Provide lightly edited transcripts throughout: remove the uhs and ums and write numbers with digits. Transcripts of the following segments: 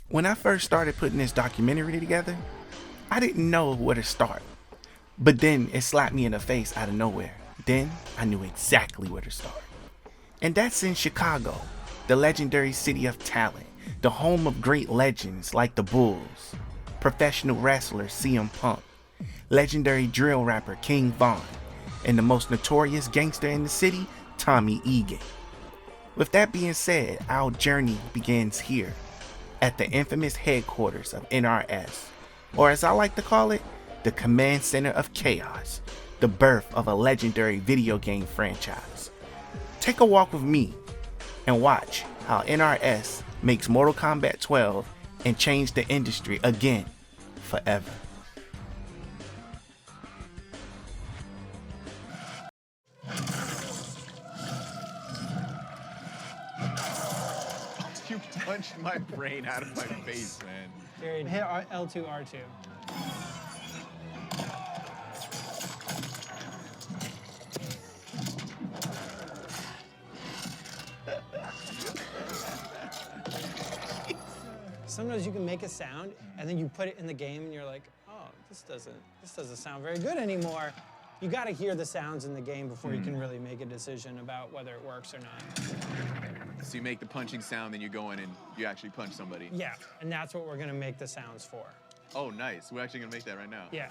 When I first started putting this documentary together, I didn't know where to start. But then it slapped me in the face out of nowhere. Then I knew exactly where to start. And that's in Chicago, the legendary city of talent, the home of great legends like the Bulls, professional wrestler CM Punk, legendary drill rapper King Von, and the most notorious gangster in the city, Tommy Egan. With that being said, our journey begins here, at the infamous headquarters of NRS, or as I like to call it, the Command Center of Chaos, the birth of a legendary video game franchise. Take a walk with me and watch how NRS makes Mortal Kombat 12 and change the industry again, forever. You punched my brain out of my face, man. Jared, hit L2, R2. Sometimes you can make a sound and then you put it in the game and you're like, oh, this doesn't sound very good anymore. You got to hear the sounds in the game before you can really make a decision about whether it works or not. So you make the punching sound, then you go in and you actually punch somebody. Yeah, and that's what we're gonna make the sounds for. Oh, nice. We're actually gonna make that right now. Yeah.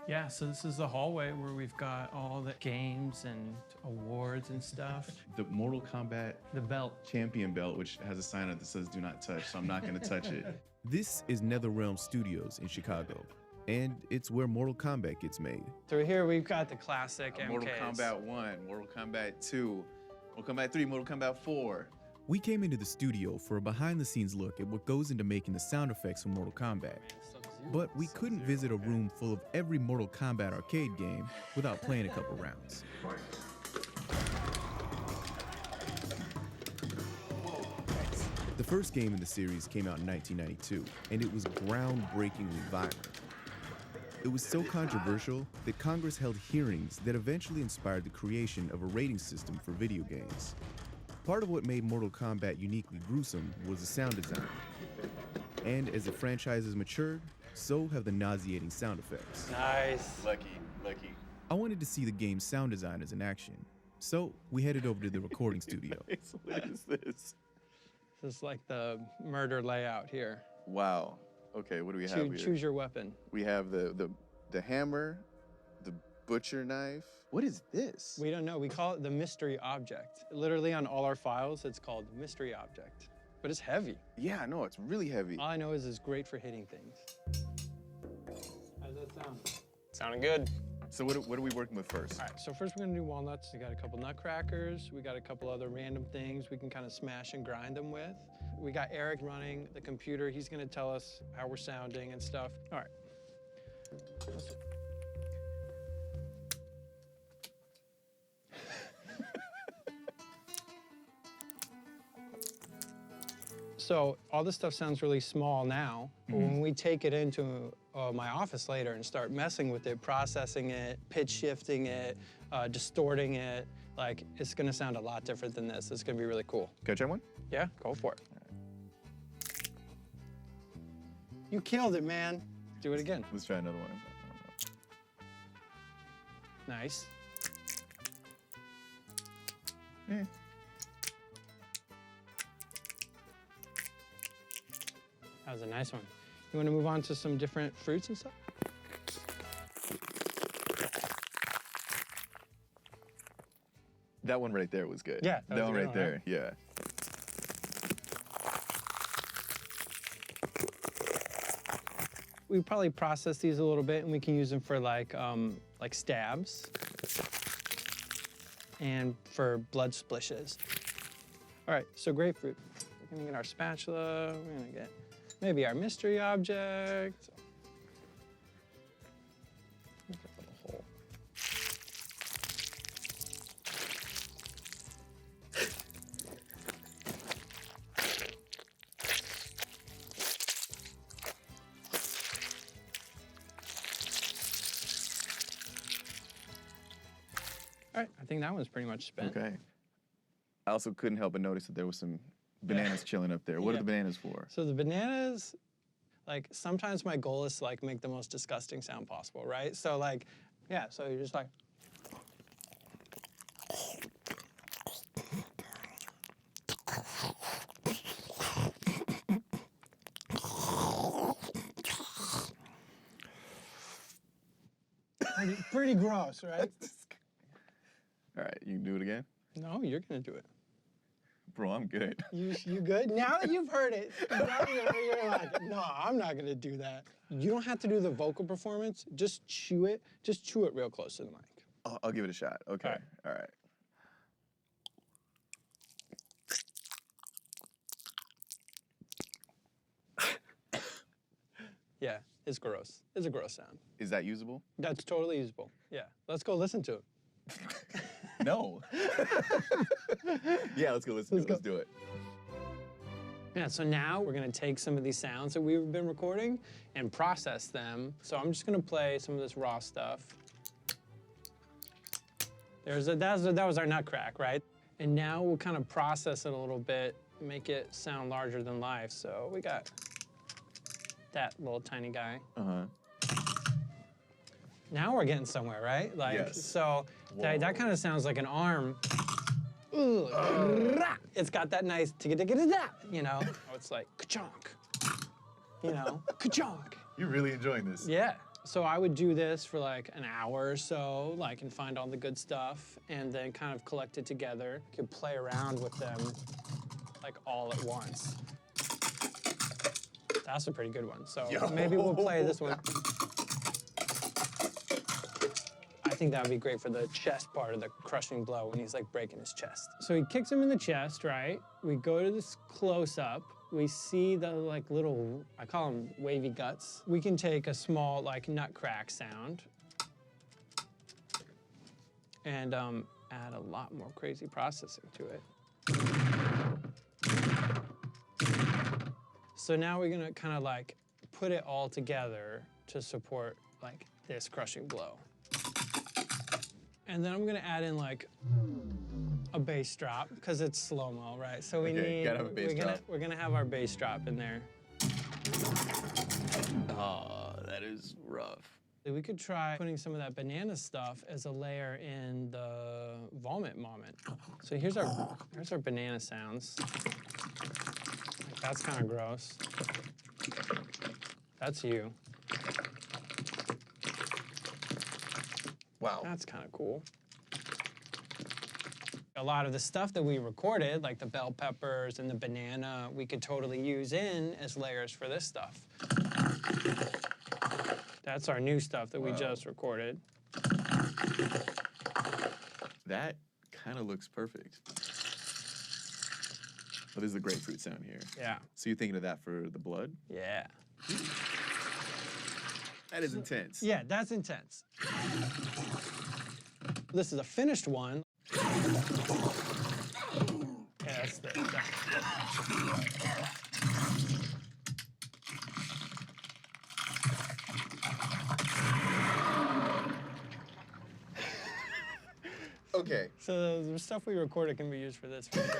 Yeah, so this is the hallway where we've got all the games and awards and stuff. The Mortal Kombat The belt. champion belt, which has a sign up that says do not touch, so I'm not gonna touch it. This is NetherRealm Studios in Chicago, and it's where Mortal Kombat gets made. Through here, we've got the classic MKs. Mortal Kombat 1, Mortal Kombat 2, Mortal Kombat 3, Mortal Kombat 4. We came into the studio for a behind-the-scenes look at what goes into making the sound effects for Mortal Kombat. But we couldn't visit a room full of every Mortal Kombat arcade game without playing a couple rounds. The first game in the series came out in 1992, and it was groundbreakingly violent. It was so controversial that Congress held hearings that eventually inspired the creation of a rating system for video games. Part of what made Mortal Kombat uniquely gruesome was the sound design. And as the franchise has matured, so have the nauseating sound effects. Nice. Lucky. I wanted to see the game's sound designers in action, so we headed over to the recording studio. What is this? This is like the murder layout here. Wow. Okay, what do we have here? Choose your weapon. We have the hammer, the butcher knife. What is this? We don't know. We call it the mystery object. Literally on all our files, it's called mystery object. But it's heavy. Yeah, no, it's really heavy. All I know is it's great for hitting things. How's that sound? Sounding good. So what are we working with first? All right, so first we're gonna do walnuts. We got a couple nutcrackers. We got a couple other random things we can kind of smash and grind them with. We got Eric running the computer. He's gonna tell us how we're sounding and stuff. All right. So all this stuff sounds really small now, but when we take it into my office later and start messing with it, processing it, pitch shifting it, distorting it, like it's gonna sound a lot different than this. It's gonna be really cool. Can I try one? Yeah, go for it. You killed it, man. Do it again. Let's try another one. Nice. That was a nice one. You want to move on to some different fruits and stuff? That one right there was good. Yeah, that was that one a good right one, there. right? Yeah. We probably process these a little bit, and we can use them for like stabs and for blood splishes. All right, so grapefruit. We're gonna get our spatula. We're gonna get maybe our mystery object. Make a little hole. All right, I think that one's pretty much spent. Okay. I also couldn't help but notice that there was some bananas chilling up there. What are the bananas for? So the bananas, like sometimes my goal is to like make the most disgusting sound possible, right? So like, yeah, so you're just like. Pretty gross, right? All right, you can do it again? No, you're gonna do it. Bro, I'm good. You good? Now that you've heard it, now you're like, no, I'm not gonna do that. You don't have to do the vocal performance. Just chew it. Just chew it real close to the mic. I'll give it a shot. Okay. All right. Yeah, it's gross. It's a gross sound. Is that usable? That's totally usable. Yeah, let's go listen to it. No. Yeah, let's go listen to it. Let's do it. Yeah, so now we're gonna take some of these sounds that we've been recording and process them. So I'm just gonna play some of this raw stuff. That was our nut crack, right? And now we'll kind of process it a little bit, make it sound larger than life. So we got that little tiny guy. Now we're getting somewhere, right? Like, yes. So that kind of sounds like an arm. Ooh, it's got that nice you know? It's like ka-chonk, you know, ka-chonk. You're really enjoying this. Yeah. So I would do this for like an hour or so, like, and find all the good stuff, and then kind of collect it together. You could play around with them, like, all at once. That's a pretty good one. So maybe we'll play this one. I think that would be great for the chest part of the crushing blow when he's like breaking his chest. So he kicks him in the chest, right? We go to this close-up. We see the like little, I call them wavy guts. We can take a small like nut crack sound and add a lot more crazy processing to it. So now we're gonna kind of like put it all together to support like this crushing blow. And then I'm gonna add in like a bass drop because it's slow-mo, right? So we need, gotta have a bass drop. We're gonna have our bass drop in there. Oh, that is rough. We could try putting some of that banana stuff as a layer in the vomit moment. So here's our banana sounds. Like, that's kind of gross. That's you. Wow. That's kind of cool. A lot of the stuff that we recorded, like the bell peppers and the banana, we could totally use in as layers for this stuff. That's our new stuff that we just recorded. That kind of looks perfect. Oh, this is a grapefruit sound here. Yeah. So you're thinking of that for the blood? Yeah. That is intense. Yeah, that's intense. This is a finished one. Yeah, that's the. Okay. So the stuff we recorded can be used for this for sure.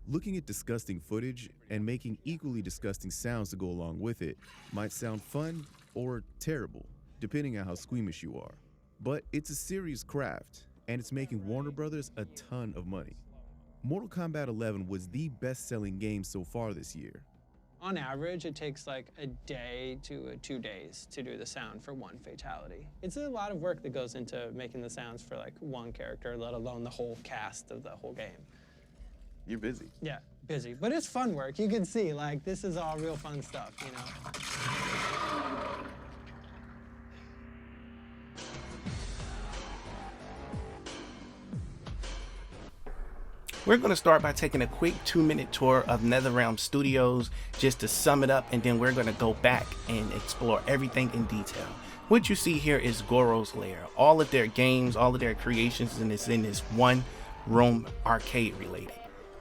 Looking at disgusting footage and making equally disgusting sounds to go along with it might sound fun or terrible, depending on how squeamish you are. But it's a serious craft, and it's making Warner Brothers a ton of money. Mortal Kombat 11 was the best-selling game so far this year. On average, it takes like a day to 2 days to do the sound for one fatality. It's a lot of work that goes into making the sounds for like one character, let alone the whole cast of the whole game. You're busy. Yeah, busy, but it's fun work. You can see, like, this is all real fun stuff, you know? We're going to start by taking a quick 2-minute tour of NetherRealm Studios just to sum it up, and then we're going to go back and explore everything in detail. What you see here is Goro's lair. All of their games, all of their creations, and it's in this one room, arcade related.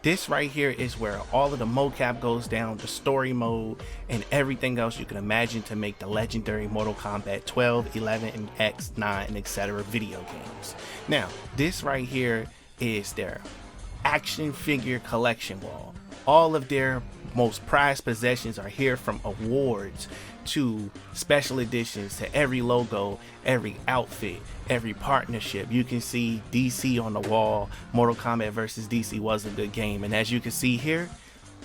This right here is where all of the mocap goes down, the story mode, and everything else you can imagine to make the legendary Mortal Kombat 12, 11, and X, 9, and etc. video games. Now, this right here is their action figure collection wall. All of their most prized possessions are here, from awards to special editions to every logo, every outfit, every partnership. You can see DC on the wall. Mortal Kombat versus DC was a good game, and as you can see here,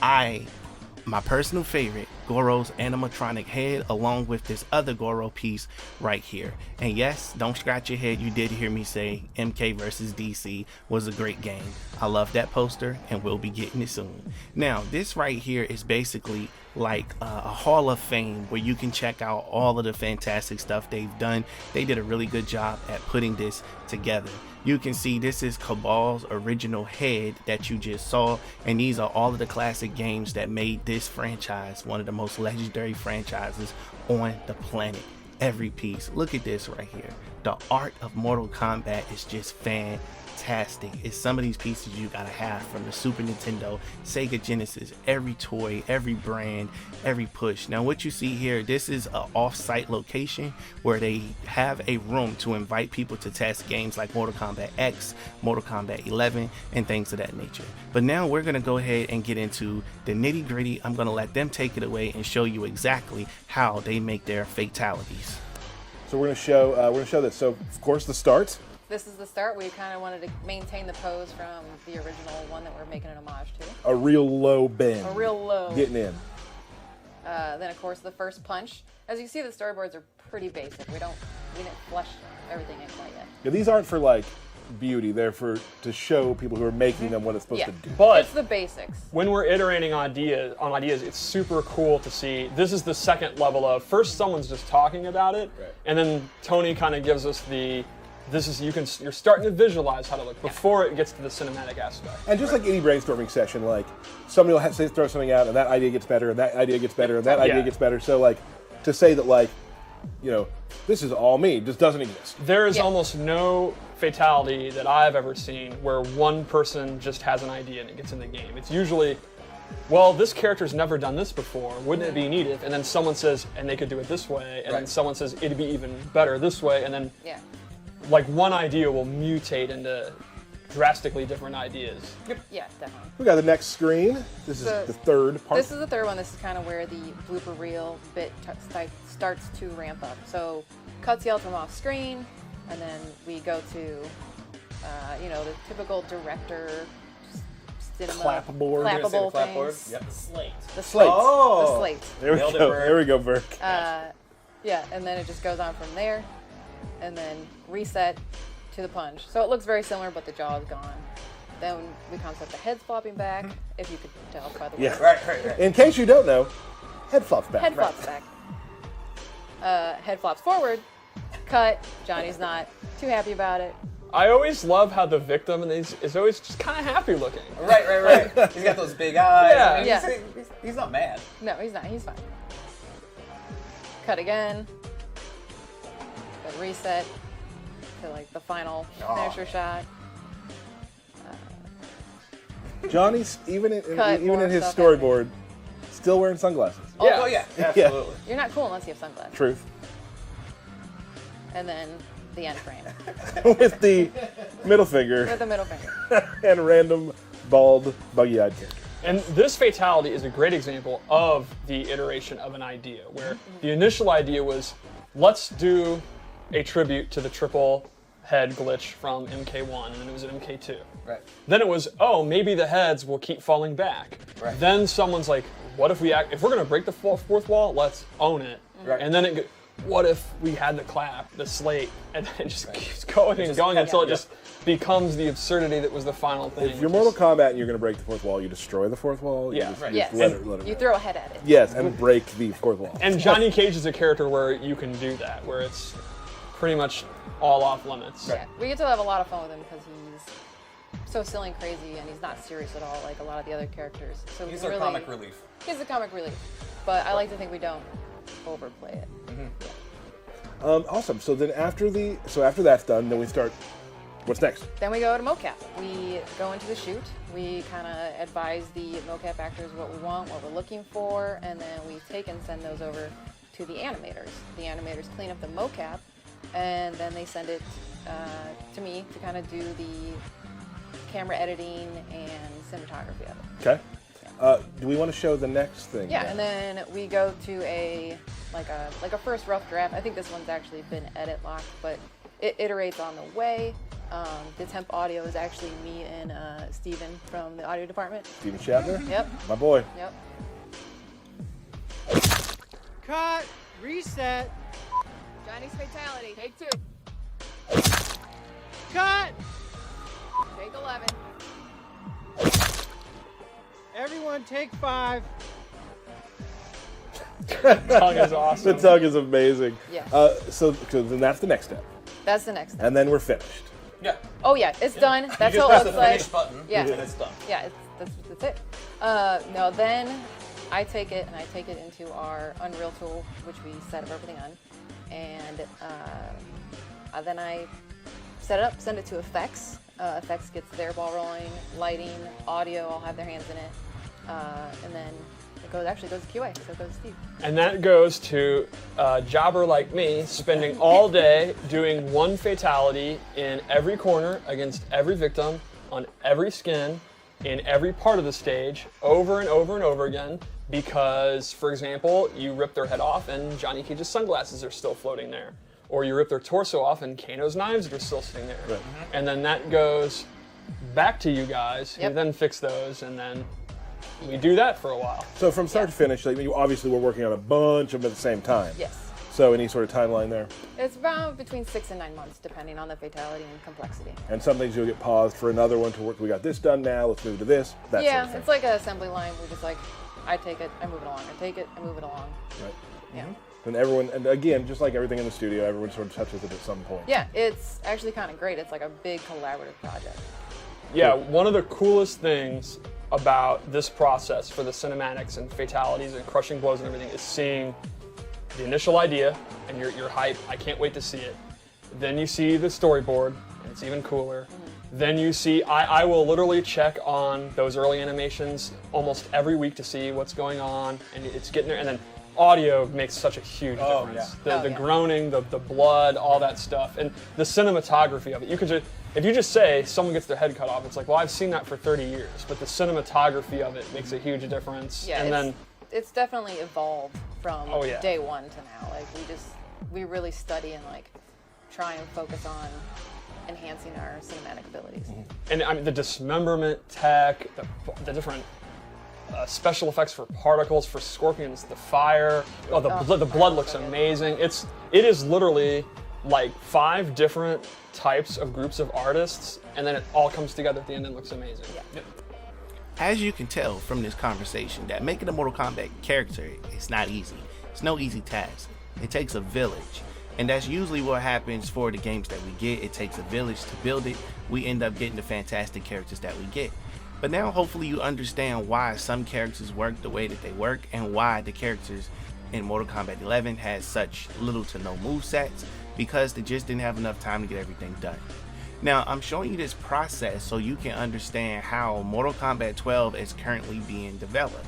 my personal favorite, Goro's animatronic head, along with this other Goro piece right here. And yes, don't scratch your head, you did hear me say MK versus DC was a great game. I love that poster, and we'll be getting it soon. Now, this right here is basically like a hall of fame where you can check out all of the fantastic stuff they've done. They did a really good job at putting this together. You can see this is Cabal's original head that you just saw, and these are all of the classic games that made this franchise one of the most legendary franchises on the planet. Every piece. Look at this right here. The art of Mortal Kombat is just fantastic. It's some of these pieces you gotta have, from the Super Nintendo, Sega Genesis, every toy, every brand, every push. Now what you see here, this is an off-site location where they have a room to invite people to test games like Mortal Kombat X, Mortal Kombat 11, and things of that nature. But now we're gonna go ahead and get into the nitty-gritty. I'm gonna let them take it away and show you exactly how they make their fatalities. So we're gonna show this. So of course the start. This is the start. We kind of wanted to maintain the pose from the original one that we're making an homage to. A real low bend. A real low. Getting in. Then of course the first punch. As you see, the storyboards are pretty basic. We didn't flesh everything in quite yet. Yeah, these aren't for like beauty. They're to show people who are making them what it's supposed to do. But it's the basics. When we're iterating on ideas, it's super cool to see. This is the second level of, first someone's just talking about it, right, and then Tony kind of gives us you're starting to visualize how to look before it gets to the cinematic aspect. And just like any brainstorming session, like somebody will have to throw something out, and that idea gets better, and that idea gets better, and that idea gets better. So like to say that like, you know, this is all me, just doesn't exist. There is almost no fatality that I've ever seen where one person just has an idea and it gets in the game. It's usually, well, this character's never done this before, wouldn't it be neat if? And then someone says, and they could do it this way, and then someone says, it'd be even better this way, and then like one idea will mutate into drastically different ideas. Yep. Yeah, definitely. We got the next screen. This is the third part. This is the third one. This is kind of where the blooper reel bit starts to ramp up. So cuts yelled from off screen, and then we go to, you know, the typical director cinema clappable things. Yep. The slate. The slate. Oh. The slate. There we go. There we go, Burke. Yeah, and then it just goes on from there, and then reset to the punch. So it looks very similar, but the jaw is gone. Then we concept the head's flopping back, if you could tell by the way. Yeah. Right. In case you don't know, head flops back. Head flops back. Head flops forward. Cut. Johnny's not too happy about it. I always love how the victim is always just kind of happy looking. Right. He's got those big eyes. Yeah. I mean, he's not mad. No, he's not. He's fine. Cut again. Then reset to like the final finisher shot. Johnny's even in his stuff storyboard, still wearing sunglasses. Oh yeah, absolutely. You're not cool unless you have sunglasses. Truth. And then the end frame. With the middle finger. With the middle finger. And random bald buggy-eyed character. And this fatality is a great example of the iteration of an idea, where the initial idea was, let's do a tribute to the triple head glitch from MK1, and then it was at MK2. Right. Then it was, oh, maybe the heads will keep falling back. Right. Then someone's like, what if if we're gonna break the fourth wall, let's own it. Right. And then what if we had the clap, the slate, and then it just keeps going and going until it just becomes the absurdity that was the final thing. If you're Mortal Kombat and you're going to break the fourth wall, you destroy the fourth wall. Yeah, you right. Yes. let it You throw a head at it. Yes, and break the fourth wall. And Johnny Cage is a character where you can do that, where it's pretty much all off limits. Yeah. We get to have a lot of fun with him because he's so silly and crazy, and he's not serious at all like a lot of the other characters. So He's really, our comic relief. He's the comic relief. But I like to think we don't overplay it. Awesome. So then after that's done, then we start What's next? Then we go to mocap. We go into the shoot. We kind of advise the mocap actors what we want, what we're looking for, and then we take and send those over to the animators. The animators clean up the mocap, and then they send it to me to kind of do the camera editing and cinematography of it. Okay. Do we want to show the next thing? Yeah, and then we go to a first rough draft. I think this one's actually been edit locked, but it iterates on the way. The temp audio is actually me and Steven from the audio department. Steven Shatner? Yep. My boy. Yep. Cut. Reset. Johnny's fatality. Take 2. Cut. Take 11. Everyone take 5. Tongue is awesome. The tongue is amazing. Yes. So then that's the next step. That's the next step. And then we're finished. Yeah. Oh yeah, it's done. That's you just what press it the looks like. finish button, Yeah. and it's done. Yeah, that's it. No, then I take it into our Unreal tool, which we set up everything on, and then I set it up, send it to effects. Effects gets their ball rolling, lighting, audio, all have their hands in it, and then it goes to QA, so it goes to Steve. And that goes to a jobber like me, spending all day doing one fatality in every corner against every victim, on every skin, in every part of the stage, over and over and over again, because, for example, you rip their head off and Johnny Cage's sunglasses are still floating there. Or you rip their torso off and Kano's knives are still sitting there. Right. And then that goes back to you guys, Yep. who then fix those, and then we do that for a while. So from start to finish, like, obviously we're working on a bunch of them at the same time. Yes. So any sort of timeline there? It's about between 6 and 9 months, depending on the fatality and complexity. And some things you'll get paused for another one to work. We got this done now. Let's move to this. That Yeah, sort of thing. it's like an assembly line. We're just like, I take it, I move it along. I take it, I move it along. Right. Yeah. And everyone, and again, just like everything in the studio, everyone sort of touches it at some point. Yeah, it's actually kind of great. It's like a big collaborative project. Yeah, one of the coolest things about this process for the cinematics and fatalities and crushing blows and everything is seeing the initial idea and you're hype. I can't wait to see it. Then you see the storyboard, and it's even cooler. Then you see, I will literally check on those early animations almost every week to see what's going on, and it's getting there. And then audio makes such a huge difference. Yeah. The groaning, the blood, all that stuff, and the cinematography of it. You could just, if you just say someone gets their head cut off, it's like, well, I've seen that for 30 years, but the cinematography of it makes a huge difference. Yeah, and then it's definitely evolved from Oh, yeah. day one to now. Like we really study and like try and focus on enhancing our cinematic abilities. And I mean, the dismemberment tech, the different special effects for particles, for scorpions, the fire, the blood looks amazing. It is literally like 5 different types of groups of artists, and then it all comes together at the end and looks amazing. Yeah. As you can tell from this conversation, that making a Mortal Kombat character is not easy. It's no easy task. It takes a village. And that's usually what happens for the games that we get. It takes a village to build it. We end up getting the fantastic characters that we get. But now hopefully you understand why some characters work the way that they work, and why the characters in Mortal Kombat 11 has such little to no movesets, because they just didn't have enough time to get everything done. Now I'm showing you this process so you can understand how Mortal Kombat 12 is currently being developed.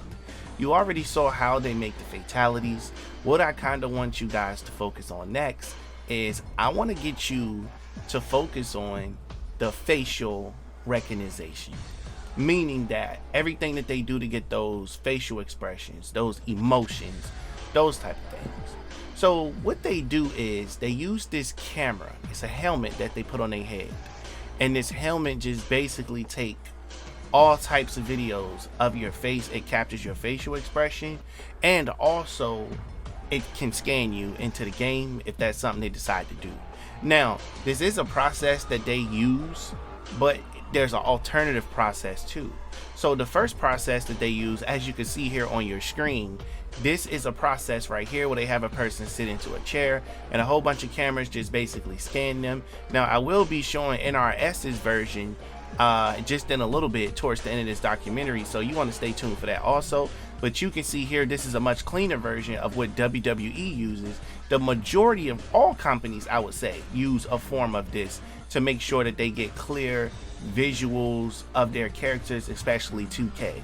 You already saw how they make the fatalities. What I kind of want you guys to focus on next is I want to get you to focus on the facial recognition, meaning that everything that they do to get those facial expressions, those emotions, those type of things. So what they do is they use this camera. It's a helmet that they put on their head, and this helmet just basically take all types of videos of your face. It captures your facial expression, and also it can scan you into the game if that's something they decide to do. Now, this is a process that they use, but there's an alternative process too. So the first process that they use, as you can see here on your screen, this is a process right here where they have a person sit into a chair and a whole bunch of cameras just basically scan them. Now I will be showing NRS's version just in a little bit towards the end of this documentary, so you want to stay tuned for that also. But you can see here, this is a much cleaner version of what WWE uses. The majority of all companies, I would say, use a form of this to make sure that they get clear visuals of their characters, especially 2K.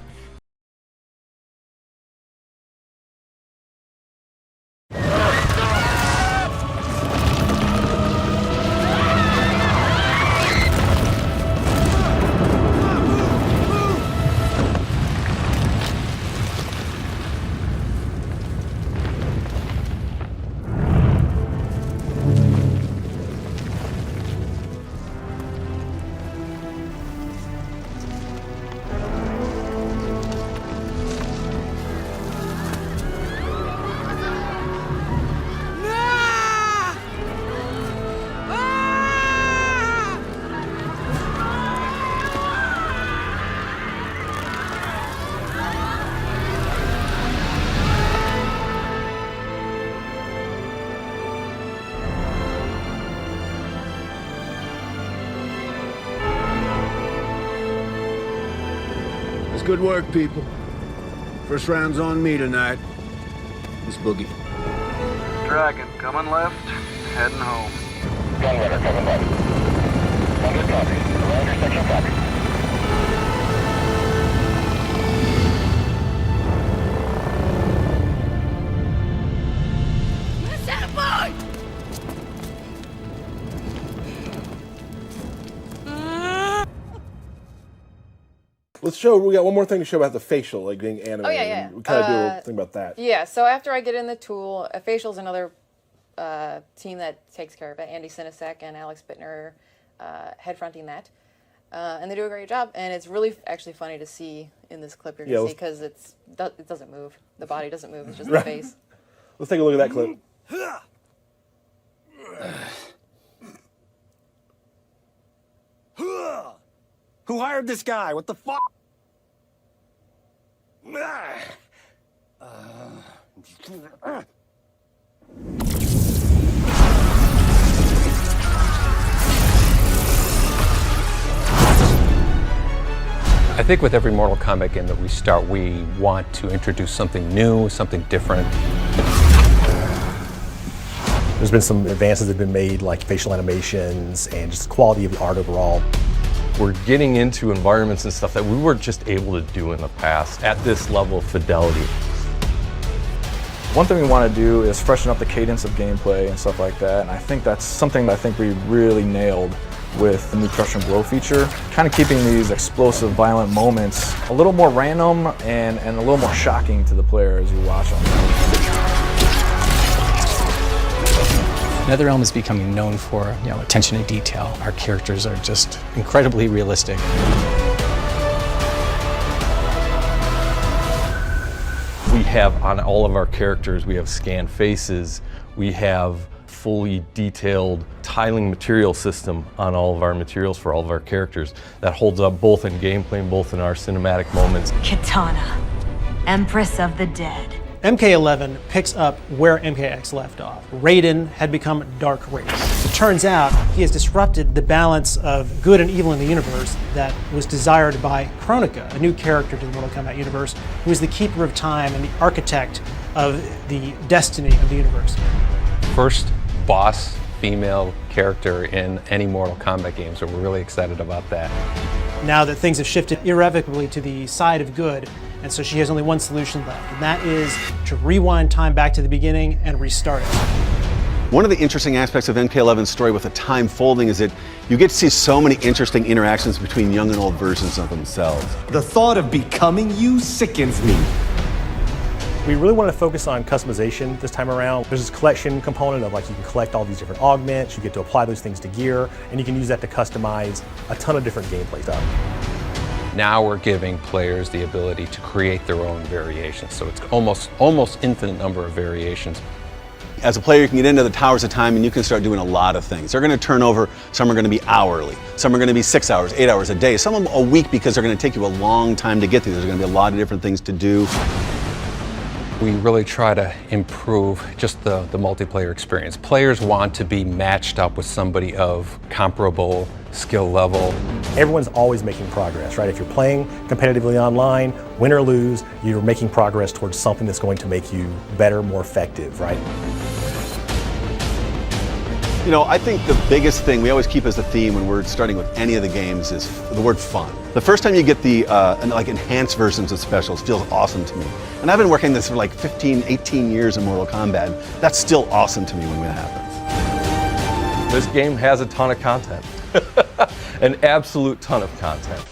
Good work, people. First round's on me tonight. This Boogie. Dragon, coming left, heading home. Gunrunner, coming left. Under copy. Around your section copy. Let's show. We got one more thing to show about the facial, like being animated. Oh, yeah. We kind of do a thing about that. Yeah, so after I get in the tool, Facial's another team that takes care of it. Andy Sinisek and Alex Bittner head fronting that. And they do a great job. And it's really actually funny to see in this clip you're going to see because it doesn't move. The body doesn't move. It's just the face. Let's take a look at that clip. Who hired this guy? What the fuck? I think with every Mortal Kombat game that we start, we want to introduce something new, something different. There's been some advances that have been made, like facial animations and just quality of the art overall. We're getting into environments and stuff that we weren't just able to do in the past at this level of fidelity. One thing we want to do is freshen up the cadence of gameplay and stuff like that, and I think that's something that I think we really nailed with the new Crush and Blow feature. Kind of keeping these explosive, violent moments a little more random and a little more shocking to the player as you watch them. Earthrealm is becoming known for attention to detail. Our characters are just incredibly realistic. We have on all of our characters, we have scanned faces, we have fully detailed tiling material system on all of our materials for all of our characters that holds up both in gameplay and both in our cinematic moments. Kitana, Empress of the Dead. MK11 picks up where MKX left off. Raiden had become Dark Race. It turns out he has disrupted the balance of good and evil in the universe that was desired by Kronika, a new character to the Mortal Kombat universe, who is the keeper of time and the architect of the destiny of the universe. First boss female character in any Mortal Kombat game, so we're really excited about that. Now that things have shifted irrevocably to the side of good, and so she has only one solution left, and that is to rewind time back to the beginning and restart it. One of the interesting aspects of MK11's story with the time folding is that you get to see so many interesting interactions between young and old versions of themselves. The thought of becoming you sickens me. We really wanted to focus on customization this time around. There's this collection component of like you can collect all these different augments, you get to apply those things to gear, and you can use that to customize a ton of different gameplay stuff. Now we're giving players the ability to create their own variations, so it's almost infinite number of variations. As a player, you can get into the Towers of Time and you can start doing a lot of things. They're going to turn over, some are going to be hourly, some are going to be 6 hours, 8 hours a day, some of them a week because they're going to take you a long time to get through. There's going to be a lot of different things to do. We really try to improve just the multiplayer experience. Players want to be matched up with somebody of comparable skill level. Everyone's always making progress, right? If you're playing competitively online, win or lose, you're making progress towards something that's going to make you better, more effective, right? You know, I think the biggest thing we always keep as a theme when we're starting with any of the games is the word fun. The first time you get the like enhanced versions of specials feels awesome to me. And I've been working this for like 15, 18 years in Mortal Kombat. That's still awesome to me when that happens. This game has a ton of content. An absolute ton of content.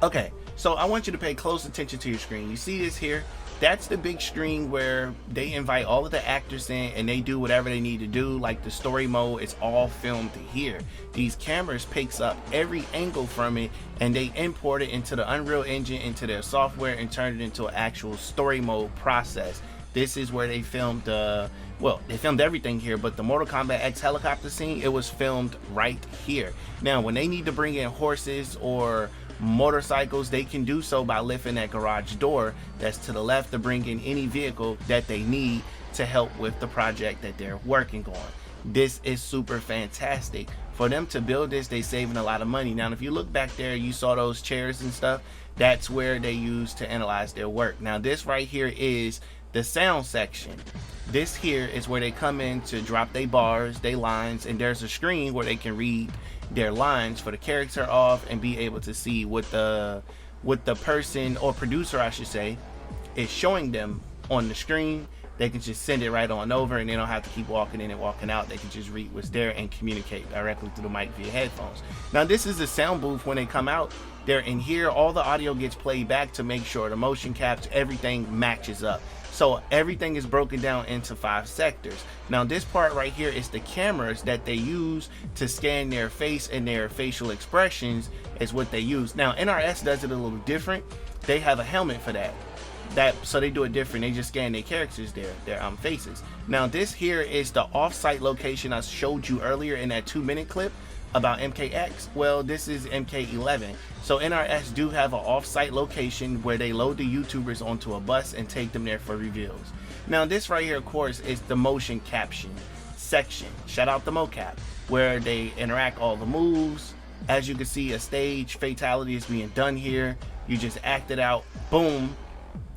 Okay, so I want you to pay close attention to your screen. You see this here? That's the big screen where they invite all of the actors in and they do whatever they need to do. Like the story mode, it's all filmed here. These cameras picks up every angle from it and they import it into the Unreal Engine, into their software, and turn it into an actual story mode process. This is where they filmed well, they filmed everything here, but the Mortal Kombat X helicopter scene, it was filmed right here. Now, when they need to bring in horses or motorcycles, they can do so by lifting that garage door that's to the left to bring in any vehicle that they need to help with the project that they're working on. This is super fantastic. For them to build this, they saving a lot of money. Now, if you look back there, you saw those chairs and stuff. That's where they use to analyze their work. Now, this right here is the sound section. This here is where they come in to drop their bars, their lines, and there's a screen where they can read their lines for the character off and be able to see what the person, or producer I should say, is showing them on the screen. They can just send it right on over and they don't have to keep walking in and walking out. They can just read what's there and communicate directly through the mic via headphones. Now, this is the sound booth. When they come out, they're in here. All the audio gets played back to make sure the motion caps, everything matches up. So everything is broken down into 5 sectors. Now, this part right here is the cameras that they use to scan their face and their facial expressions is what they use. Now, NRS does it a little different. They have a helmet for that. So they do it different. They just scan their characters, their faces. Now, this here is the off-site location I showed you earlier in that 2-minute clip about MKX. Well, this is MK11. So NRS do have an off-site location where they load the YouTubers onto a bus and take them there for reveals. Now, this right here, of course, is the motion caption section. Shout out the mocap, where they interact all the moves. As you can see, a stage fatality is being done here. You just act it out, boom,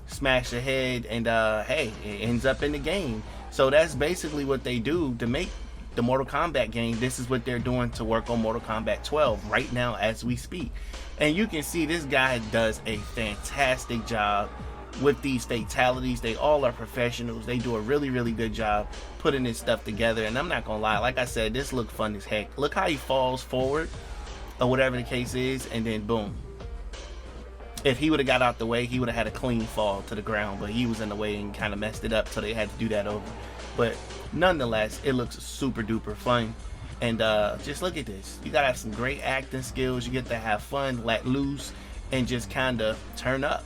smash the head, and hey, it ends up in the game. So that's basically what they do to make the Mortal Kombat game. This is what they're doing to work on Mortal Kombat 12 right now as we speak. And you can see this guy does a fantastic job with these fatalities. They all are professionals. They do a really, really good job putting this stuff together. And I'm not gonna lie, like I said, this looked fun as heck. Look how he falls forward or whatever the case is, and then boom. If he would have got out the way, he would have had a clean fall to the ground, but he was in the way and kind of messed it up, so they had to do that over. But nonetheless, it looks super duper fun. And just look at this. You gotta have some great acting skills. You get to have fun, let loose, and just kind of turn up.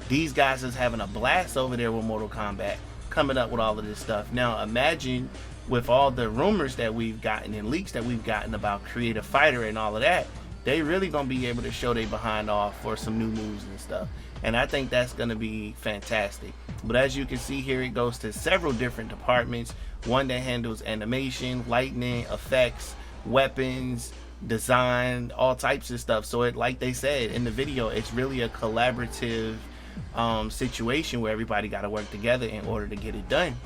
These guys is having a blast over there with Mortal Kombat, coming up with all of this stuff. Now imagine with all the rumors that we've gotten and leaks that we've gotten about Creative Fighter and all of that, they really gonna be able to show they behind off for some new moves and stuff. And I think that's gonna be fantastic. But as you can see here, it goes to several different departments. One that handles animation, lighting, effects, weapons, design, all types of stuff. So it, like they said in the video, it's really a collaborative situation where everybody got to work together in order to get it done.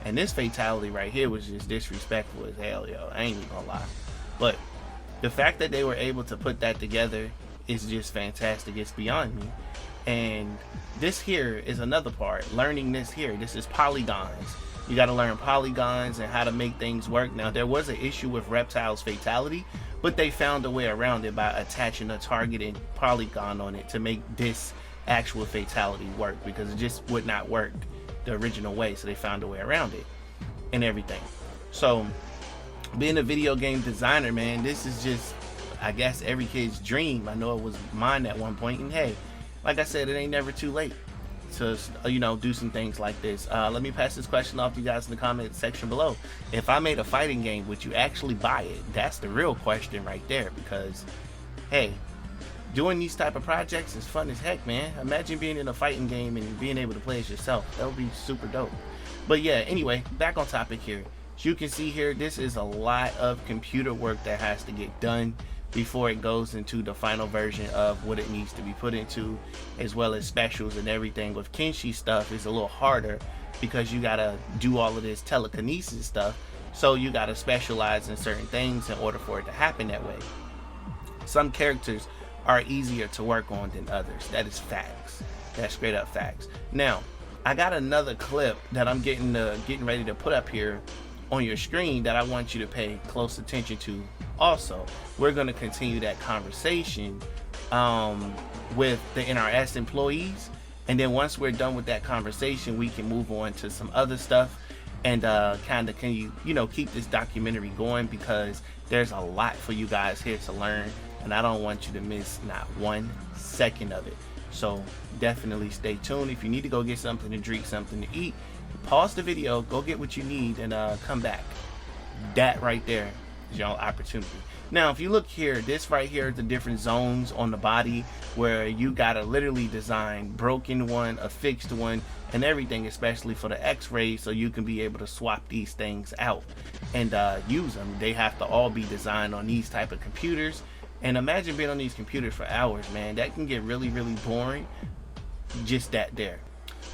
And this fatality right here was just disrespectful as hell, yo. I ain't even gonna lie. But the fact that they were able to put that together is just fantastic. It's beyond me. And this here is another part. Learning this here. This is polygons. You got to learn polygons and how to make things work. Now, there was an issue with Reptile's fatality, but they found a way around it by attaching a targeted polygon on it to make this actual fatality work, because it just would not work the original way. So they found a way around it and everything. So being a video game designer, man, this is just, I guess, every kid's dream. I know it was mine at one point. And hey, like I said, it ain't never too late to, you know, do some things like this. Let me pass this question off to you guys in the comment section below. If I made a fighting game, would you actually buy it? That's the real question right there, because hey, doing these type of projects is fun as heck, man. Imagine being in a fighting game and being able to play as yourself. That would be super dope. But yeah, anyway, back on topic here. As you can see here, this is a lot of computer work that has to get done before it goes into the final version of what it needs to be put into, as well as specials and everything. With Kenshi stuff is a little harder because you gotta do all of this telekinesis stuff, So you gotta specialize in certain things in order for it to happen that way. Some characters are easier to work on than others. That is facts. That's straight up facts. Now, I got another clip that I'm getting ready to put up here on your screen that I want you to pay close attention to. Also, we're going to continue that conversation with the NRS employees, and then once we're done with that conversation, we can move on to some other stuff and kind of keep this documentary going, because there's a lot for you guys here to learn, and I don't want you to miss not 1 second of it. So definitely stay tuned. If you need to go get something to drink, something to eat, pause the video, go get what you need, and come back. That right there is your opportunity. Now, if you look here, this right here is the different zones on the body where you gotta literally design broken one, a fixed one, and everything, especially for the x-rays, so you can be able to swap these things out and use them. They have to all be designed on these type of computers. And imagine being on these computers for hours, man. That can get really, really boring. Just that there.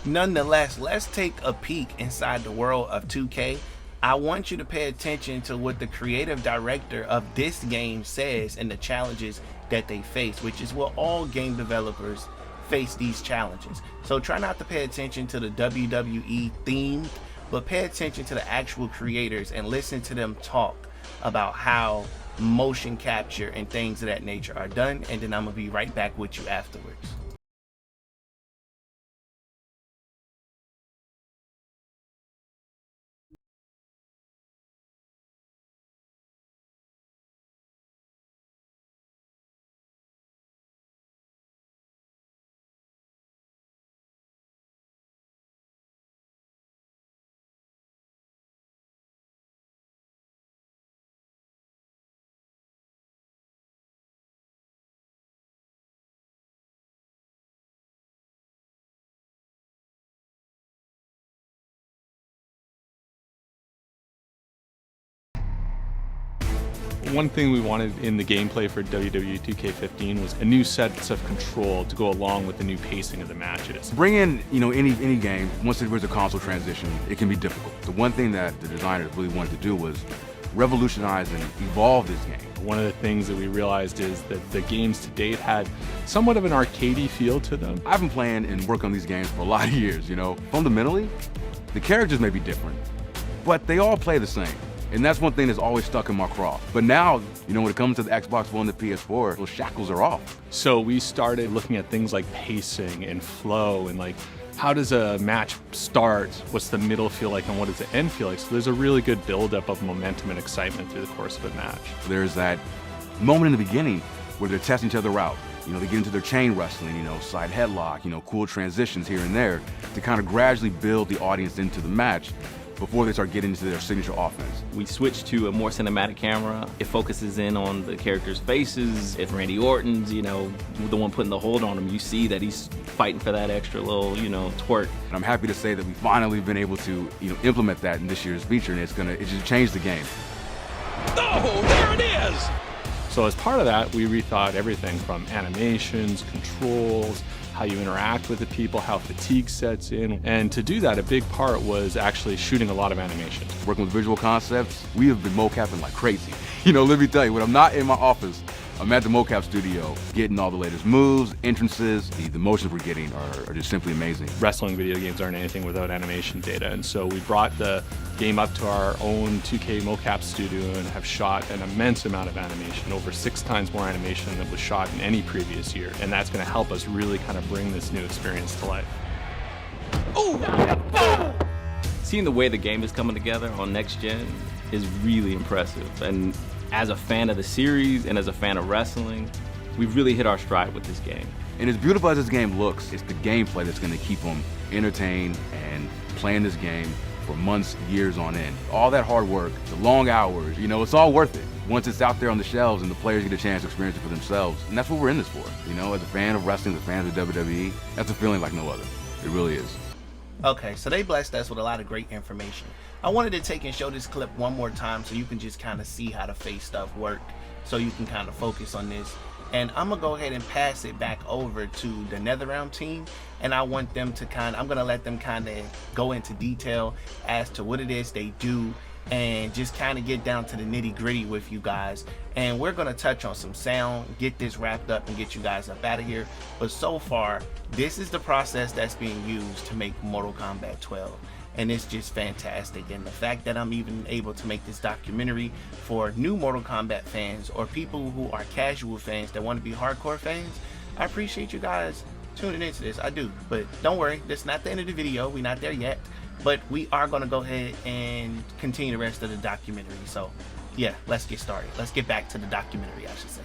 Nonetheless, let's take a peek inside the world of 2K. I want you to pay attention to what the creative director of this game says and the challenges that they face, which is what all game developers face, these challenges. So try not to pay attention to the WWE theme, but pay attention to the actual creators and listen to them talk about how motion capture and things of that nature are done, and then I'm gonna be right back with you afterwards. One thing we wanted in the gameplay for WWE 2K15 was a new set of control to go along with the new pacing of the matches. Bring in, any game, once there was a console transition, it can be difficult. The one thing that the designers really wanted to do was revolutionize and evolve this game. One of the things that we realized is that the games to date had somewhat of an arcadey feel to them. I've been playing and working on these games for a lot of years, Fundamentally, the characters may be different, but they all play the same. And that's one thing that's always stuck in my craw. But now, when it comes to the Xbox One and the PS4, those shackles are off. So we started looking at things like pacing and flow and how does a match start? What's the middle feel like and what does the end feel like? So there's a really good buildup of momentum and excitement through the course of a match. There's that moment in the beginning where they're testing each other out. They get into their chain wrestling, side headlock, cool transitions here and there to kind of gradually build the audience into the match before they start getting into their signature offense. We switched to a more cinematic camera. It focuses in on the characters' faces. If Randy Orton's, the one putting the hold on him, you see that he's fighting for that extra little, twerk. And I'm happy to say that we've finally been able to, implement that in this year's feature, and it just changed the game. Oh, there it is! So as part of that, we rethought everything from animations, controls, how you interact with the people, how fatigue sets in. And to do that, a big part was actually shooting a lot of animation. Working with visual concepts, we have been mocapping like crazy. Let me tell you, when I'm not in my office, I'm at the mocap studio getting all the latest moves, entrances. The motions we're getting are just simply amazing. Wrestling video games aren't anything without animation data, and so we brought the game up to our own 2K mocap studio and have shot an immense amount of animation, over 6 times more animation than was shot in any previous year, and that's going to help us really kind of bring this new experience to life. Seeing the way the game is coming together on next gen is really impressive, and as a fan of the series and as a fan of wrestling, we've really hit our stride with this game. And as beautiful as this game looks, it's the gameplay that's going to keep them entertained and playing this game for months, years on end. All that hard work, the long hours, it's all worth it. Once it's out there on the shelves and the players get a chance to experience it for themselves. And that's what we're in this for. As a fan of wrestling, as a fan of the WWE, that's a feeling like no other. It really is. Okay, so they blessed us with a lot of great information. I wanted to take and show this clip one more time so you can just kind of see how the face stuff work, so you can kind of focus on this. And I'm gonna go ahead and pass it back over to the Earthrealm team, and I want them to I'm gonna let them kind of go into detail as to what it is they do and just kind of get down to the nitty gritty with you guys. And we're gonna touch on some sound, get this wrapped up and get you guys up out of here. But so far, this is the process that's being used to make Mortal Kombat 12. And it's just fantastic. And the fact that I'm even able to make this documentary for new Mortal Kombat fans or people who are casual fans that want to be hardcore fans, I appreciate you guys tuning into this. I do. But don't worry, that's not the end of the video. We're not there yet. But we are going to go ahead and continue the rest of the documentary. So yeah, let's get started. Let's get back to the documentary, I should say.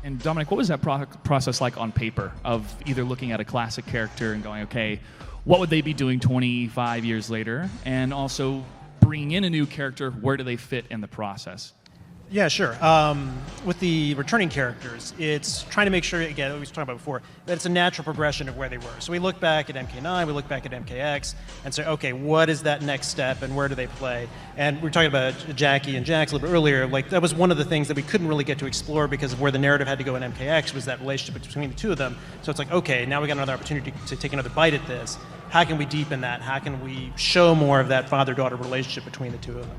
And Dominic, what was that process like on paper of either looking at a classic character and going, okay, what would they be doing 25 years later? And also bringing in a new character, where do they fit in the process? Yeah, sure. With the returning characters, it's trying to make sure, again, we were talking about before, that it's a natural progression of where they were. So we look back at MK9, we look back at MKX, and say, okay, what is that next step, and where do they play? And we were talking about Jackie and Jax a little bit earlier. Like, that was one of the things that we couldn't really get to explore because of where the narrative had to go in MKX was that relationship between the two of them. So it's like, okay, now we got another opportunity to take another bite at this. How can we deepen that? How can we show more of that father-daughter relationship between the two of them?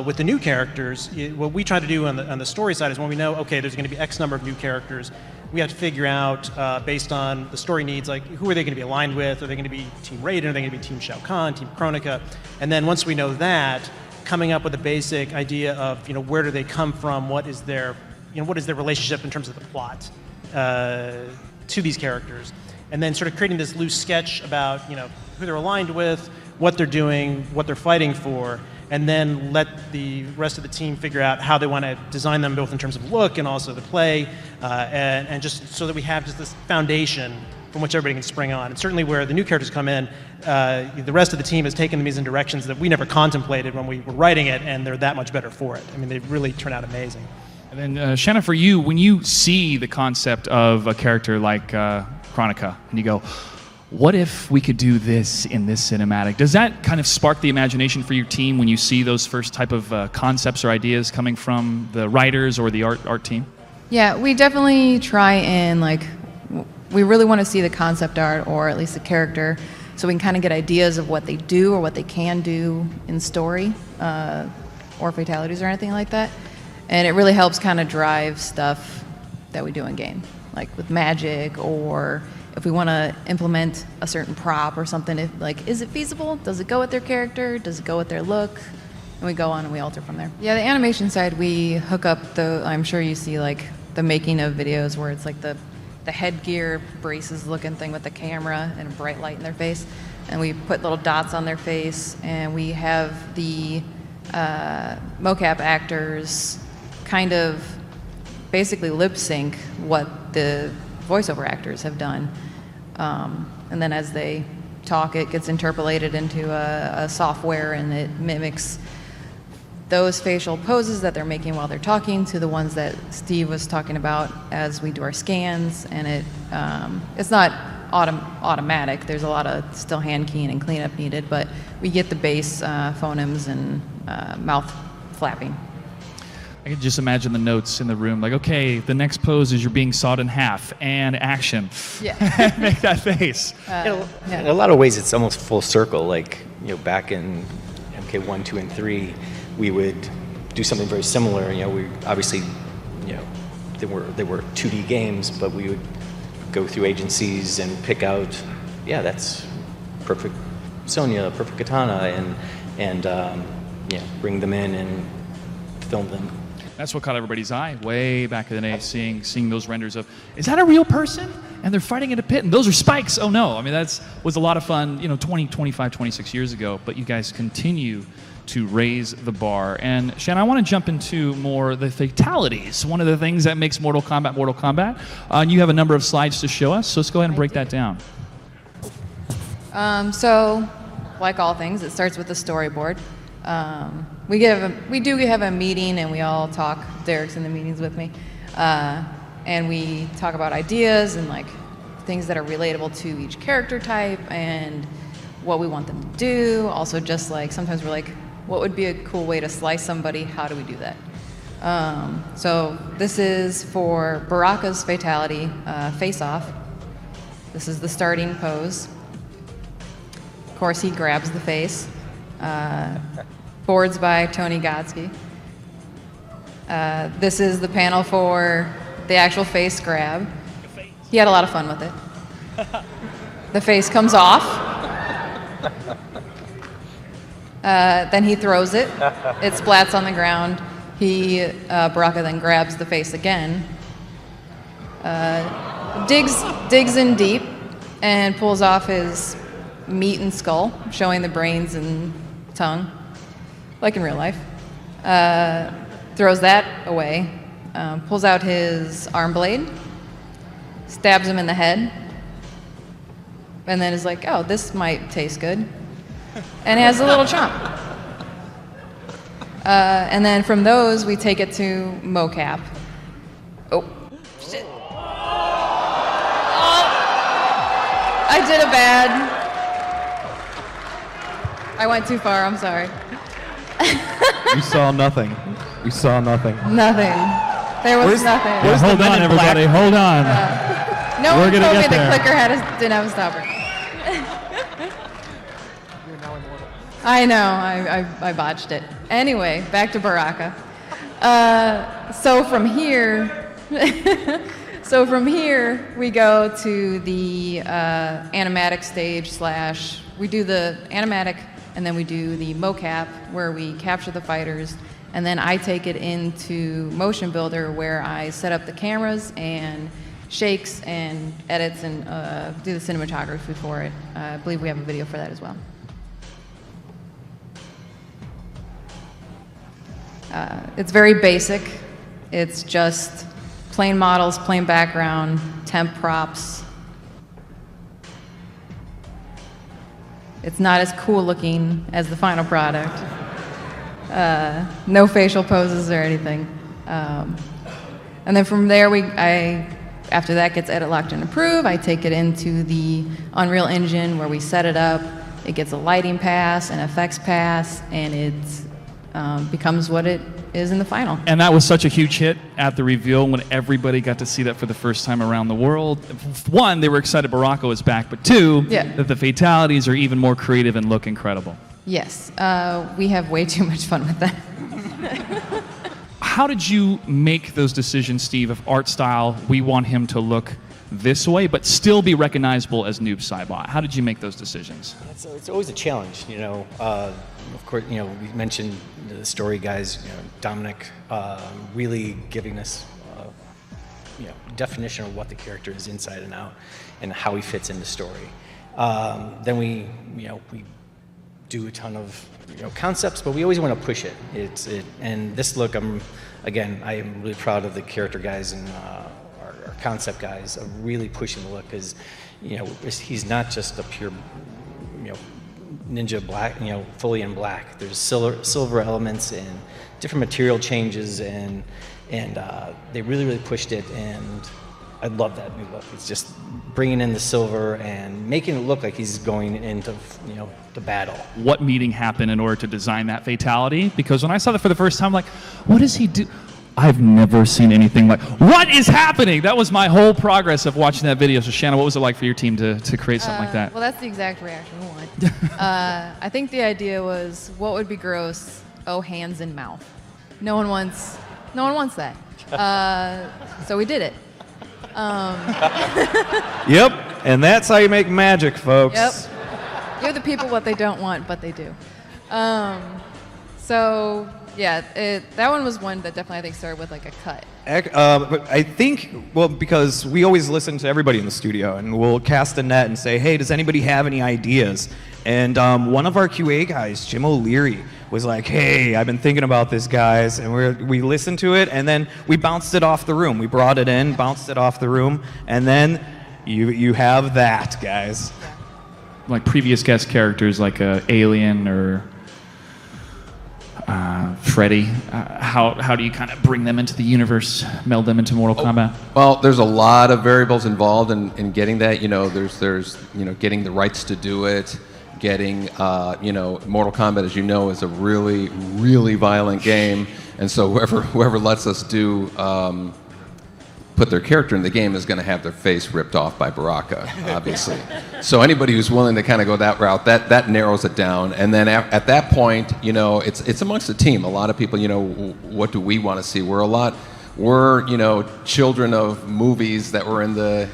With the new characters, what we try to do on the story side is when we know, okay, there's going to be X number of new characters, we have to figure out, based on the story needs, like who are they going to be aligned with? Are they going to be Team Raiden? Are they going to be Team Shao Kahn, Team Kronika? And then once we know that, coming up with a basic idea of, where do they come from? What is their relationship in terms of the plot to these characters? And then sort of creating this loose sketch about, who they're aligned with, what they're doing, what they're fighting for, and then let the rest of the team figure out how they want to design them both in terms of look and also the play, and just so that we have just this foundation from which everybody can spring on. And certainly where the new characters come in, the rest of the team has taken them in directions that we never contemplated when we were writing it, and they're that much better for it. I mean, they really turn out amazing. And then, Shanna, for you, when you see the concept of a character like Kronika, and you go, what if we could do this in this cinematic? Does that kind of spark the imagination for your team when you see those first type of concepts or ideas coming from the writers or the art team? Yeah, we definitely try and we really want to see the concept art or at least the character so we can kind of get ideas of what they do or what they can do in story or fatalities or anything like that. And it really helps kind of drive stuff that we do in game, like with magic, or if we want to implement a certain prop or something, is it feasible? Does it go with their character? Does it go with their look? And we go on and we alter from there. Yeah, the animation side, we hook up I'm sure you see the making of videos where it's like the headgear braces looking thing with the camera and a bright light in their face. And we put little dots on their face, and we have the mocap actors kind of basically lip sync what the voiceover actors have done. And then as they talk, it gets interpolated into a software, and it mimics those facial poses that they're making while they're talking to the ones that Steve was talking about as we do our scans. And it's not automatic. There's a lot of still hand keying and cleanup needed, but we get the bass phonemes and mouth flapping. I can just imagine the notes in the room, like, okay, the next pose is you're being sawed in half, and action. Yeah. Make that face. In a lot of ways, it's almost full circle. Back in MK1, 2, and 3, we would do something very similar. We obviously, they were 2D games, but we would go through agencies and pick out, that's perfect Sonya, perfect Katana, and bring them in and film them. That's what caught everybody's eye way back in the day, seeing those renders of, is that a real person? And they're fighting in a pit, and those are spikes. Oh no. I mean, was a lot of fun, 20, 25, 26 years ago, but you guys continue to raise the bar. And Shanna, I want to jump into more the fatalities, one of the things that makes Mortal Kombat. You have a number of slides to show us, so let's go ahead and break that down. So, like all things, it starts with the storyboard. We do have a meeting, and we all talk. Derek's in the meetings with me, and we talk about ideas and things that are relatable to each character type and what we want them to do. Also, just sometimes we're what would be a cool way to slice somebody? How do we do that? So this is for Baraka's fatality, face off. This is the starting pose. Of course, he grabs the face. Boards by Tony Godsky. This is the panel for the actual face grab. He had a lot of fun with it. The face comes off. Then he throws it. It splats on the ground. Baraka then grabs the face again. Digs in deep and pulls off his meat and skull, showing the brains and tongue, like in real life. Throws that away, pulls out his arm blade, stabs him in the head, and then is like, oh, this might taste good, and has a little chomp. And then from those, we take it to mocap. Oh, shit. Oh, I did a bad. I went too far, I'm sorry. You saw nothing. You saw nothing. Nothing. There was nothing. Yeah, hold on, everybody. Hold on. No We're one gonna told me get the there. clicker didn't have a stopper. I know. I botched it. Anyway, back to Baraka. So from here, we go to the animatic stage / we do the animatic, and then we do the mocap where we capture the fighters, and then I take it into Motion Builder where I set up the cameras and shakes and edits and do the cinematography for it. I believe we have a video for that as well. It's very basic. It's just plain models, plain background, temp props. It's not as cool looking as the final product. No facial poses or anything. And then from there, after that gets edit locked and approved, I take it into the Unreal Engine where we set it up. It gets a lighting pass, an effects pass, and it becomes what it is in the final. And that was such a huge hit at the reveal when everybody got to see that for the first time around the world. One, they were excited Baraka was back, but two, that the fatalities are even more creative and look incredible. Yes, we have way too much fun with that. How did you make those decisions, Steve, of art style, we want him to look this way, but still be recognizable as Noob Saibot? How did you make those decisions? It's always a challenge, you know. Of course, you know, we mentioned the story guys, you know, Dominic really giving us, you know, definition of what the character is inside and out, and how he fits in the story. Then we do a ton of, you know, concepts, but we always want to push it. And this look, I am really proud of the character guys and our concept guys of really pushing the look, because, you know, he's not just a pure, you know, ninja black, you know, fully in black. There's silver elements and different material changes, and they really pushed it, and I love that new look. It's just bringing in the silver and making it look like he's going into, you know, the battle. What meeting happened in order to design that fatality? Because when I saw that for the first time, I'm like, what does he do? I've never seen anything like, what is happening? That was my whole progress of watching that video. So Shanna, what was it like for your team to create something like that? Well, that's the exact reaction we want. I think the idea was, what would be gross? Oh, hands and mouth. No one wants that. So we did it. Yep, and that's how you make magic, folks. Yep. Give the people what they don't want, but they do. So yeah, that one was one that definitely I think started with like a cut. But I think, well, because we always listen to everybody in the studio, and we'll cast a net and say, hey, does anybody have any ideas? And one of our QA guys, Jim O'Leary, was like, hey, I've been thinking about this, guys. And we listened to it, and then we bounced it off the room. We brought it in, bounced it off the room, and then you have that, guys. Like previous guest characters like Alien or Freddy, how do you kind of bring them into the universe, meld them into Mortal Kombat? Well, there's a lot of variables involved in getting that. You know, there's you know, getting the rights to do it, getting you know, Mortal Kombat, as you know, is a really violent game, and so whoever lets us do put their character in the game is going to have their face ripped off by Baraka, obviously. So anybody who's willing to kind of go that route, that narrows it down. And then at that point, you know, it's amongst the team. A lot of people, you know, what do we want to see? We're, you know, children of movies that were in the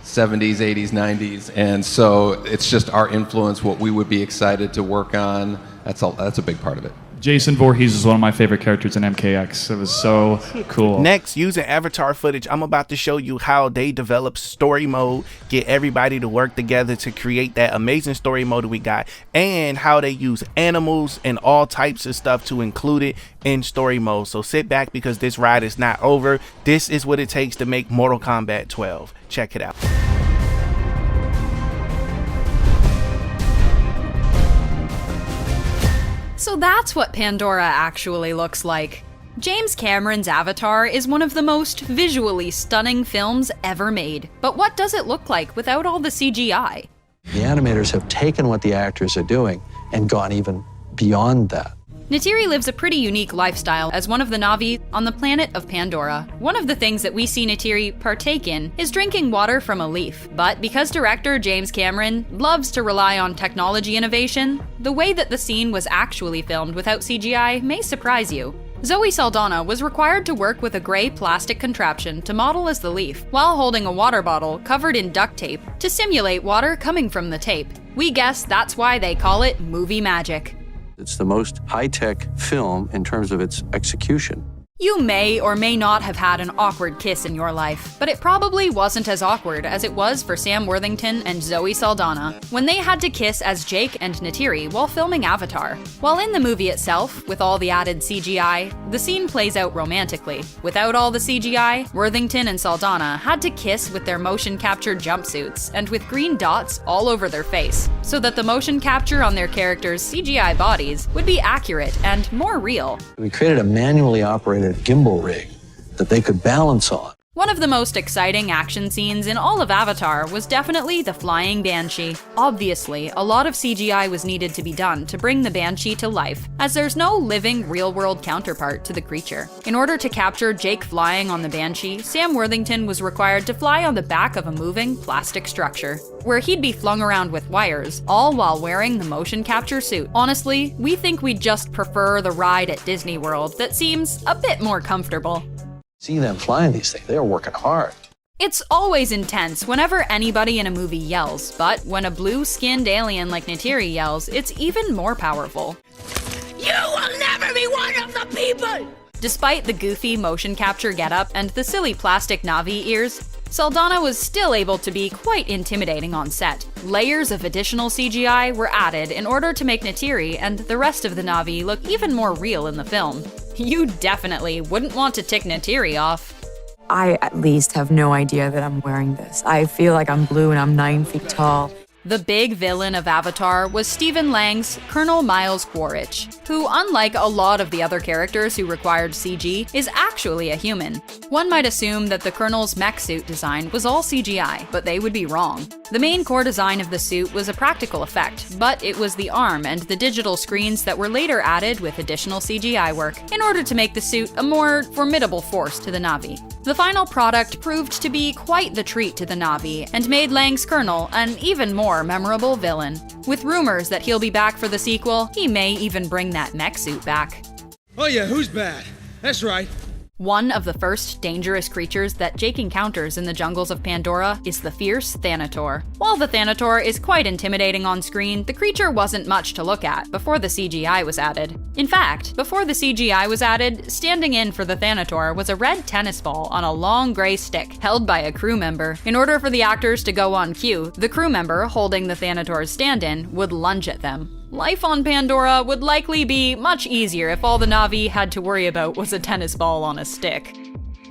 70s, 80s, 90s, and so it's just our influence, what we would be excited to work on. That's a big part of it. Jason Voorhees is one of my favorite characters in MKX. It was so cool. Next, using Avatar footage, I'm about to show you how they develop story mode, get everybody to work together to create that amazing story mode we got, and how they use animals and all types of stuff to include it in story mode. So sit back because this ride is not over. This is what it takes to make Mortal Kombat 12. Check it out. So that's what Pandora actually looks like. James Cameron's Avatar is one of the most visually stunning films ever made. But what does it look like without all the CGI? The animators have taken what the actors are doing and gone even beyond that. Neytiri lives a pretty unique lifestyle as one of the Na'vi on the planet of Pandora. One of the things that we see Neytiri partake in is drinking water from a leaf. But because director James Cameron loves to rely on technology innovation, the way that the scene was actually filmed without CGI may surprise you. Zoe Saldana was required to work with a gray plastic contraption to model as the leaf, while holding a water bottle covered in duct tape to simulate water coming from the tape. We guess that's why they call it movie magic. It's the most high-tech film in terms of its execution. You may or may not have had an awkward kiss in your life, but it probably wasn't as awkward as it was for Sam Worthington and Zoe Saldana when they had to kiss as Jake and Neytiri while filming Avatar. While in the movie itself, with all the added CGI, the scene plays out romantically. Without all the CGI, Worthington and Saldana had to kiss with their motion capture jumpsuits and with green dots all over their face, so that the motion capture on their characters' CGI bodies would be accurate and more real. We created a manually operated gimbal rig that they could balance on. One of the most exciting action scenes in all of Avatar was definitely the flying Banshee. Obviously, a lot of CGI was needed to be done to bring the Banshee to life, as there's no living, real-world counterpart to the creature. In order to capture Jake flying on the Banshee, Sam Worthington was required to fly on the back of a moving plastic structure, where he'd be flung around with wires, all while wearing the motion capture suit. Honestly, we think we'd just prefer the ride at Disney World that seems a bit more comfortable. See them flying these things, they're working hard. It's always intense whenever anybody in a movie yells, but when a blue-skinned alien like Neytiri yells, it's even more powerful. You will never be one of the people! Despite the goofy motion capture getup and the silly plastic Na'vi ears, Saldana was still able to be quite intimidating on set. Layers of additional CGI were added in order to make Neytiri and the rest of the Na'vi look even more real in the film. You definitely wouldn't want to tick Neytiri off. I at least have no idea that I'm wearing this. I feel like I'm blue and I'm 9 feet tall. The big villain of Avatar was Stephen Lang's Colonel Miles Quaritch, who, unlike a lot of the other characters who required CG, is actually a human. One might assume that the Colonel's mech suit design was all CGI, but they would be wrong. The main core design of the suit was a practical effect, but it was the arm and the digital screens that were later added with additional CGI work, in order to make the suit a more formidable force to the Na'vi. The final product proved to be quite the treat to the Na'vi, and made Lang's Colonel an even more memorable villain. With rumors that he'll be back for the sequel, he may even bring that mech suit back. Oh yeah, who's bad? That's right. One of the first dangerous creatures that Jake encounters in the jungles of Pandora is the fierce Thanator. While the Thanator is quite intimidating on screen, the creature wasn't much to look at before the CGI was added. In fact, before the CGI was added, standing in for the Thanator was a red tennis ball on a long gray stick, held by a crew member. In order for the actors to go on cue, the crew member holding the Thanator's stand-in would lunge at them. Life on Pandora would likely be much easier if all the Na'vi had to worry about was a tennis ball on a stick.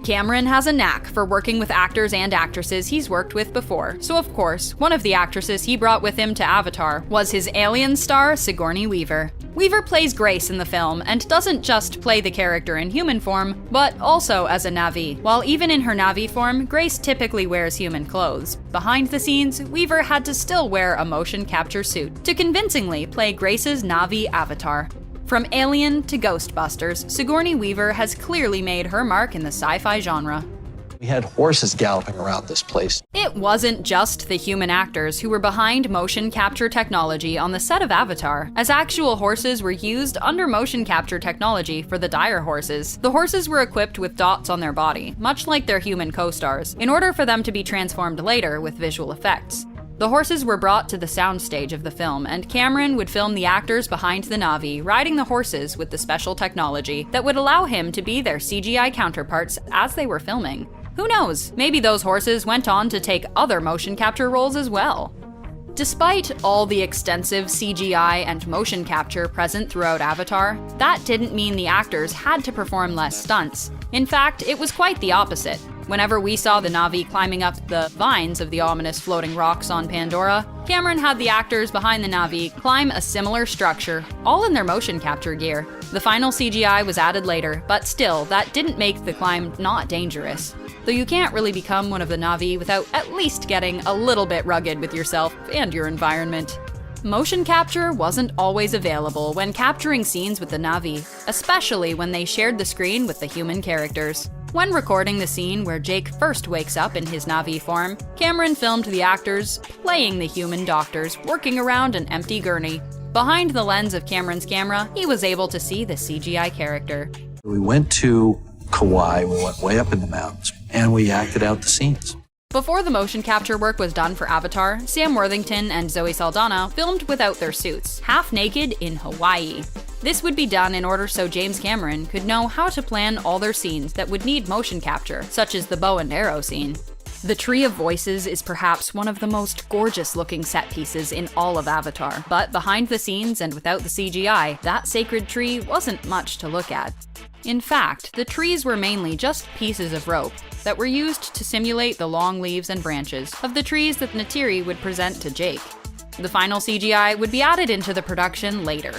Cameron has a knack for working with actors and actresses he's worked with before, so of course, one of the actresses he brought with him to Avatar was his alien star, Sigourney Weaver. Weaver plays Grace in the film and doesn't just play the character in human form, but also as a Na'vi. While even in her Na'vi form, Grace typically wears human clothes. Behind the scenes, Weaver had to still wear a motion capture suit to convincingly play Grace's Na'vi avatar. From Alien to Ghostbusters, Sigourney Weaver has clearly made her mark in the sci-fi genre. We had horses galloping around this place. It wasn't just the human actors who were behind motion capture technology on the set of Avatar, as actual horses were used under motion capture technology for the dire horses. The horses were equipped with dots on their body, much like their human co-stars, in order for them to be transformed later with visual effects. The horses were brought to the soundstage of the film, and Cameron would film the actors behind the Na'vi riding the horses with the special technology that would allow him to be their CGI counterparts as they were filming. Who knows, maybe those horses went on to take other motion capture roles as well. Despite all the extensive CGI and motion capture present throughout Avatar, that didn't mean the actors had to perform less stunts. In fact, it was quite the opposite. Whenever we saw the Na'vi climbing up the vines of the ominous floating rocks on Pandora, Cameron had the actors behind the Na'vi climb a similar structure, all in their motion capture gear. The final CGI was added later, but still, that didn't make the climb not dangerous. Though you can't really become one of the Na'vi without at least getting a little bit rugged with yourself and your environment. Motion capture wasn't always available when capturing scenes with the Na'vi, especially when they shared the screen with the human characters. When recording the scene where Jake first wakes up in his Na'vi form, Cameron filmed the actors playing the human doctors working around an empty gurney. Behind the lens of Cameron's camera, he was able to see the CGI character. We went to Kauai, we went way up in the mountains, and we acted out the scenes. Before the motion capture work was done for Avatar, Sam Worthington and Zoe Saldana filmed without their suits, half naked in Hawaii. This would be done in order so James Cameron could know how to plan all their scenes that would need motion capture, such as the bow and arrow scene. The Tree of Voices is perhaps one of the most gorgeous looking set pieces in all of Avatar, but behind the scenes and without the CGI, that sacred tree wasn't much to look at. In fact, the trees were mainly just pieces of rope that were used to simulate the long leaves and branches of the trees that Neytiri would present to Jake. The final CGI would be added into the production later.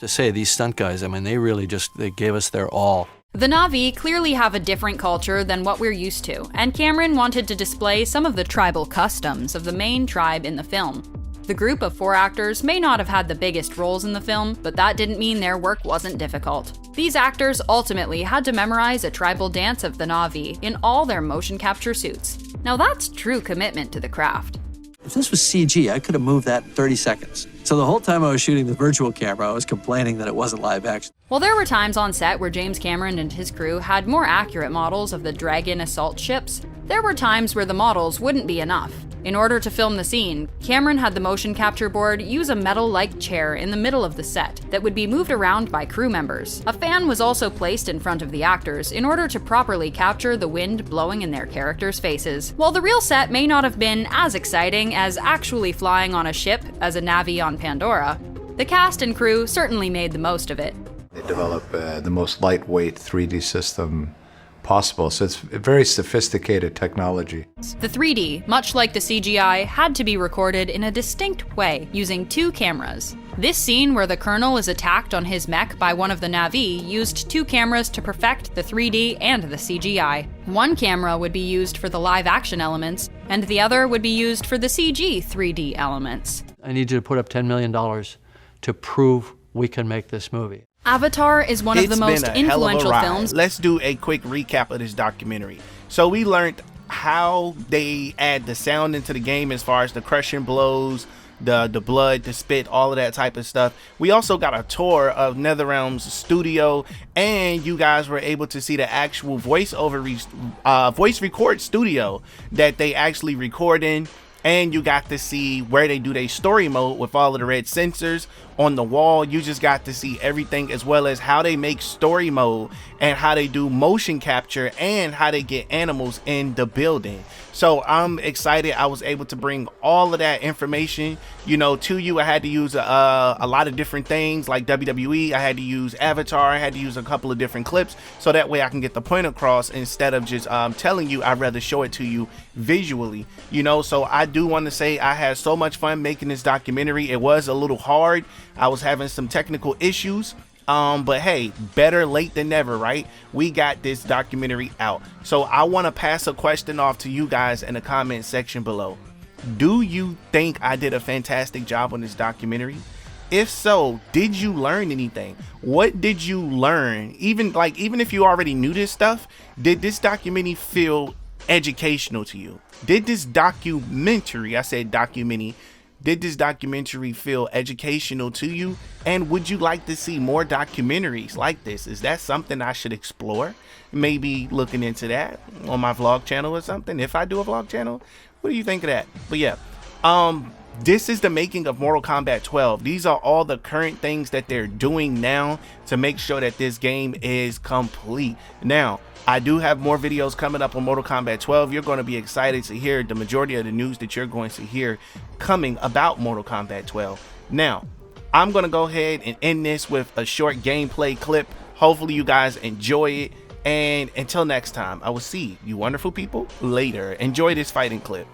To say these stunt guys, I mean, they gave us their all. The Na'vi clearly have a different culture than what we're used to, and Cameron wanted to display some of the tribal customs of the main tribe in the film. The group of 4 actors may not have had the biggest roles in the film, but that didn't mean their work wasn't difficult. These actors ultimately had to memorize a tribal dance of the Na'vi in all their motion capture suits. Now that's true commitment to the craft. If this was CG, I could have moved that in 30 seconds. So the whole time I was shooting the virtual camera, I was complaining that it wasn't live action. While there were times on set where James Cameron and his crew had more accurate models of the Dragon assault ships, there were times where the models wouldn't be enough. In order to film the scene, Cameron had the motion capture board use a metal-like chair in the middle of the set that would be moved around by crew members. A fan was also placed in front of the actors in order to properly capture the wind blowing in their characters' faces. While the real set may not have been as exciting as actually flying on a ship as a Na'vi on Pandora, the cast and crew certainly made the most of it. They developed the most lightweight 3D system possible, so it's a very sophisticated technology. The 3D, much like the CGI, had to be recorded in a distinct way using 2 cameras. This scene where the Colonel is attacked on his mech by one of the Na'vi used 2 cameras to perfect the 3D and the CGI. One camera would be used for the live action elements, and the other would be used for the CG 3D elements. I need you to put up $10 million to prove we can make this movie. Avatar is one of the most influential films. Let's do a quick recap of this documentary. So we learned how they add the sound into the game as far as the crushing blows, the blood, the spit, all of that type of stuff. We also got a tour of Earthrealm's studio, and you guys were able to see the actual voice record studio that they actually record in. And you got to see where they do their story mode with all of the red sensors on the wall. You just got to see everything, as well as how they make story mode and how they do motion capture and how they get animals in the building. So I'm excited. I was able to bring all of that information, to you. I had to use a lot of different things like WWE. I had to use Avatar. I had to use a couple of different clips so that way I can get the point across instead of just telling you. I'd rather show it to you visually, So I do want to say I had so much fun making this documentary. It was a little hard. I was having some technical issues. But hey, better late than never, right? We got this documentary out. So I want to pass a question off to you guys in the comment section below. Do you think I did a fantastic job on this documentary? If so, did you learn anything? What did you learn? Even if you already knew this stuff, did this documentary feel educational to you? Did this documentary, I said documentary, did this documentary feel educational to you? And would you like to see more documentaries like this? Is that something I should explore? Maybe looking into that on my vlog channel or something, if I do a vlog channel. What do you think of that? But yeah, this is the making of Mortal Kombat 12. These are all the current things that they're doing now to make sure that this game is complete. Now, I do have more videos coming up on Mortal Kombat 12. You're going to be excited to hear the majority of the news that you're going to hear coming about Mortal Kombat 12. Now, I'm going to go ahead and end this with a short gameplay clip. Hopefully you guys enjoy it. And until next time, I will see you wonderful people later. Enjoy this fighting clip.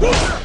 Woo!